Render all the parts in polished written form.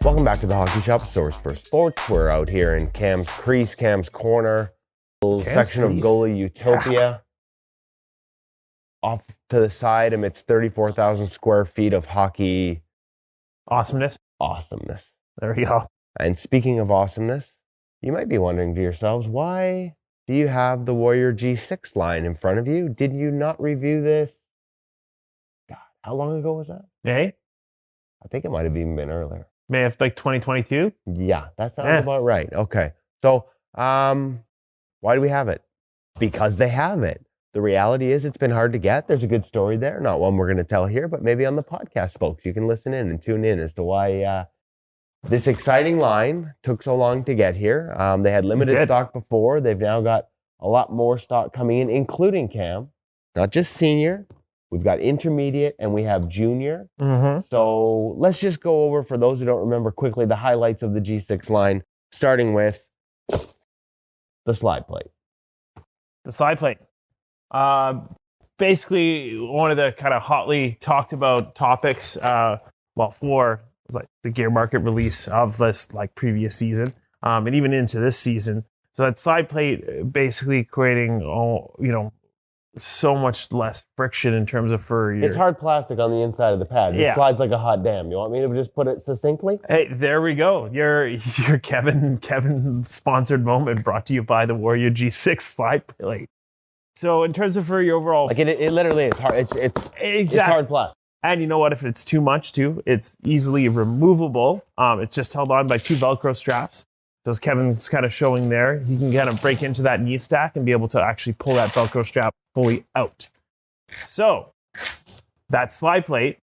Welcome back to the Hockey Shop, source for sports. We're out here in Cam's Crease, Cam's Corner, little section of Goalie Utopia. Off to the side amidst 34,000 square feet of hockey awesomeness. There we go. And speaking of awesomeness, you might be wondering to yourselves, why do you have the Warrior G6 line in front of you? Did you not review this? God, how long ago was that? May? I think it might have even been earlier. May of 2022? Yeah, that sounds about right. Okay. So, why do we have it? Because they have it. The reality is it's been hard to get. There's a good story there. Not one we're going to tell here, but maybe on the podcast, folks. You can listen in and tune in as to why this exciting line took so long to get here. They had limited stock before. They've now got a lot more stock coming in, including Cam. Not just senior. We've got intermediate and we have junior. Mm-hmm. So let's just go over, for those who don't remember quickly, the highlights of the G6 line, starting with the slide plate. The slide plate. Basically, one of the kind of hotly talked about topics, for like the gear market release of this like previous season, and even into this season. So that slide plate basically creating, so much less friction in terms of for your... It's hard plastic on the inside of the pad. It slides like a hot damn. You want me to just put it succinctly? Hey, there we go. Your Kevin sponsored moment brought to you by the Warrior G6 slide plate. So in terms of for your overall... Like it literally is hard. It's hard plastic. And you know what? If it's too much too, it's easily removable. It's just held on by two Velcro straps. So as Kevin's kind of showing there, you can kind of break into that knee stack and be able to actually pull that Velcro strap fully out. So that slide plate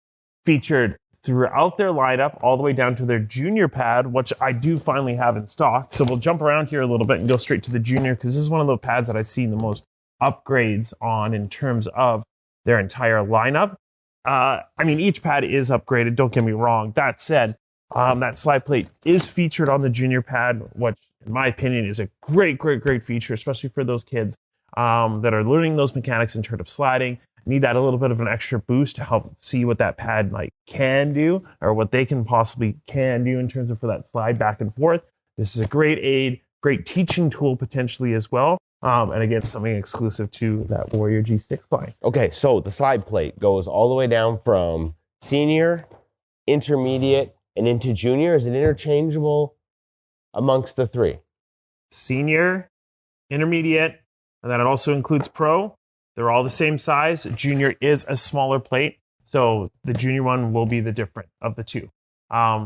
featured throughout their lineup, all the way down to their junior pad, which I do finally have in stock. So we'll jump around here a little bit and go straight to the junior, because this is one of the pads that I've seen the most upgrades on in terms of their entire lineup. Each pad is upgraded, don't get me wrong. That said, that slide plate is featured on the junior pad, which in my opinion is a great feature, especially for those kids that are learning those mechanics in terms of sliding. Need that a little bit of an extra boost to help see what that pad can do, or what they can do in terms of for that slide back and forth. This is a great aid, great teaching tool potentially as well. And again, something exclusive to that Warrior G6 line. Okay, so the slide plate goes all the way down from senior, intermediate, and into junior. Is it interchangeable amongst the three? Senior, intermediate, and then it also includes pro. They're all the same size. Junior is a smaller plate, so the junior one will be the different of the two.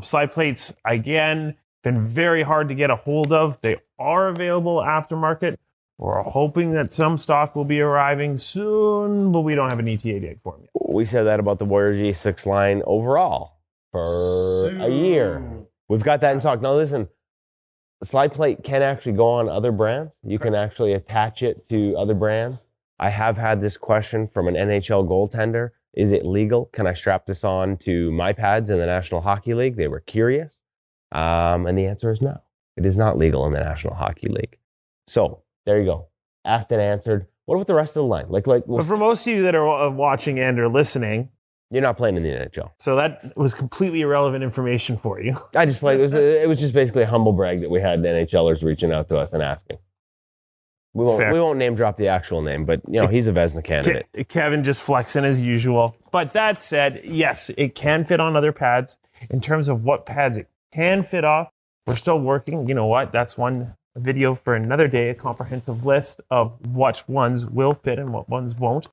Slide plates, again, been very hard to get a hold of. They are available aftermarket. We're hoping that some stock will be arriving soon, but we don't have an ETA date for them yet. We said that about the Warrior G6 line overall for a year. We've got that in stock. Now listen, the slide plate can actually go on other brands. You can actually attach it to other brands. I have had this question from an NHL goaltender. Is it legal? Can I strap this on to my pads in the National Hockey League? They were curious. And the answer is no. It is not legal in the National Hockey League. So, there you go. Asked and answered. What about the rest of the line? But for most of you that are watching and are listening, you're not playing in the NHL. So that was completely irrelevant information for you. I just it was just basically a humble brag that we had NHLers reaching out to us and asking. We won't name drop the actual name, but he's a Vezina candidate. Kevin just flexing as usual. But that said, yes, it can fit on other pads. In terms of what pads it can fit off, we're still working. You know what? That's one video for another day, a comprehensive list of what ones will fit and what ones won't.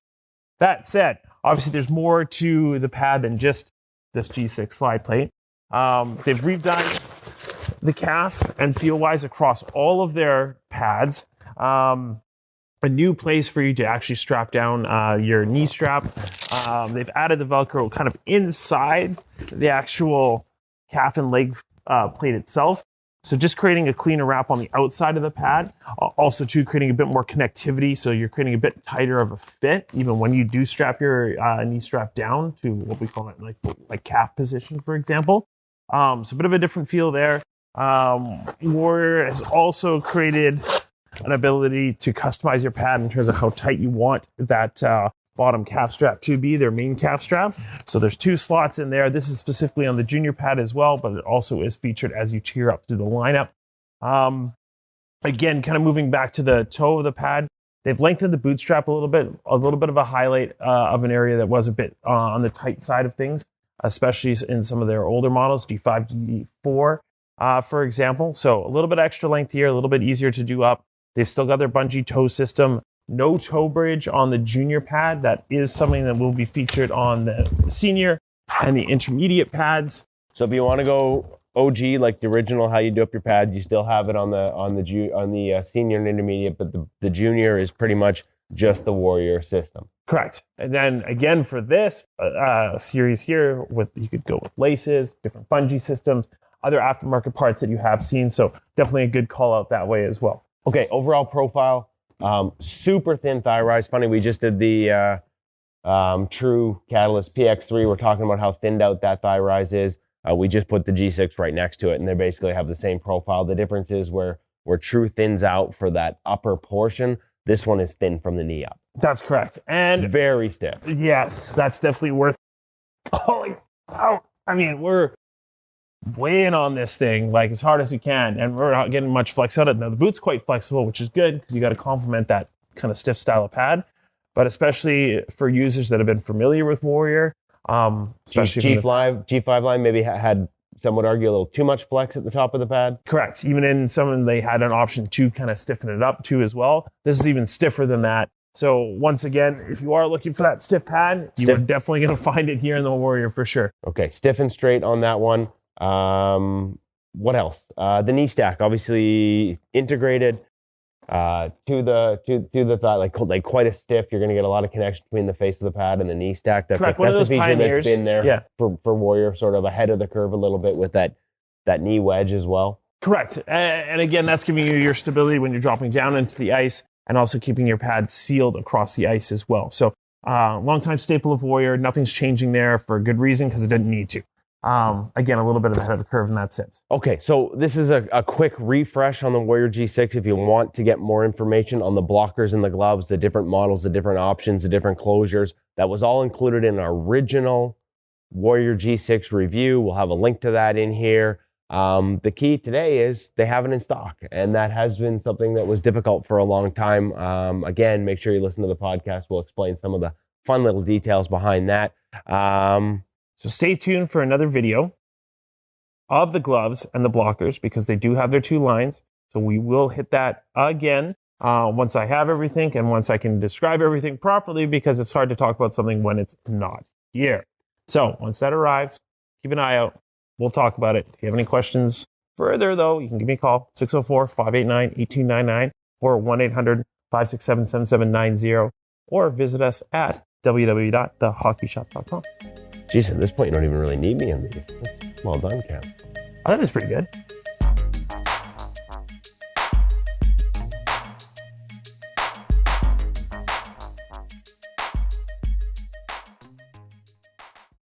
That said, obviously there's more to the pad than just this G6 slide plate. They've redone the calf and feel-wise across all of their pads. A new place for you to actually strap down your knee strap. They've added the Velcro kind of inside the actual calf and leg plate itself. So just creating a cleaner wrap on the outside of the pad. Also, too, creating a bit more connectivity. So you're creating a bit tighter of a fit, even when you do strap your knee strap down to what we call it, like calf position, for example. So a bit of a different feel there. Warrior has also created an ability to customize your pad in terms of how tight you want that bottom calf strap 2B, their main calf strap. So there's 2 slots in there. This is specifically on the junior pad as well, but it also is featured as you tier up through the lineup. Again, kind of moving back to the toe of the pad, they've lengthened the boot strap a little bit of a highlight of an area that was a bit on the tight side of things, especially in some of their older models, D5, D4, for example. So a little bit extra length here, a little bit easier to do up. They've still got their bungee toe system, no toe bridge on the junior pad. That is something that will be featured on the senior and the intermediate pads. So if you want to go OG, like the original, how you do up your pad, you still have it on the senior and intermediate, but the junior is pretty much just the Warrior system. Correct. And then again for this series here, you could go with laces, different bungee systems, other aftermarket parts that you have seen. So definitely a good call out that way as well. Okay, overall profile, super thin thigh rise. Funny, we just did the True Catalyst PX3. We're talking about how thinned out that thigh rise is. We just put the G6 right next to it, and they basically have the same profile. The difference is where True thins out for that upper portion, this one is thin from the knee up. That's correct. And very stiff. Yes, that's definitely worth calling out. I mean, we're weighing on this thing like as hard as we can, and we're not getting much flex out of it. Now, the boot's quite flexible, which is good because you got to complement that kind of stiff style of pad. But especially for users that have been familiar with Warrior, especially G5 line maybe had, some would argue, a little too much flex at the top of the pad. Correct. Even in some, they had an option to kind of stiffen it up too as well. This is even stiffer than that. So once again, if you are looking for that stiff pad, you are definitely going to find it here in the Warrior for sure. Okay, stiff and straight on that one. What else? The knee stack, obviously integrated to the thigh, like quite a stiff. You're going to get a lot of connection between the face of the pad and the knee stack. That's a feature that's been there for Warrior, sort of ahead of the curve a little bit with that knee wedge as well. Correct. And again, that's giving you your stability when you're dropping down into the ice, and also keeping your pad sealed across the ice as well. So longtime staple of Warrior. Nothing's changing there for a good reason because it didn't need to. Again, a little bit ahead of the curve in that sense. Okay, so this is a quick refresh on the Warrior G6. If you want to get more information on the blockers and the gloves, the different models, the different options, the different closures, that was all included in our original Warrior G6 review. We'll have a link to that in here. The key today is they have it in stock, and that has been something that was difficult for a long time. Again, make sure you listen to the podcast. We'll explain some of the fun little details behind that. So stay tuned for another video of the gloves and the blockers, because they do have their 2 lines. So we will hit that again once I have everything and once I can describe everything properly, because it's hard to talk about something when it's not here. So once that arrives, keep an eye out. We'll talk about it. If you have any questions further, though, you can give me a call, 604-589-8299 or 1-800-567-7790, or visit us at www.thehockeyshop.com. Jeez, at this point, you don't even really need me in these. Well done, Cam. Oh, that is pretty good.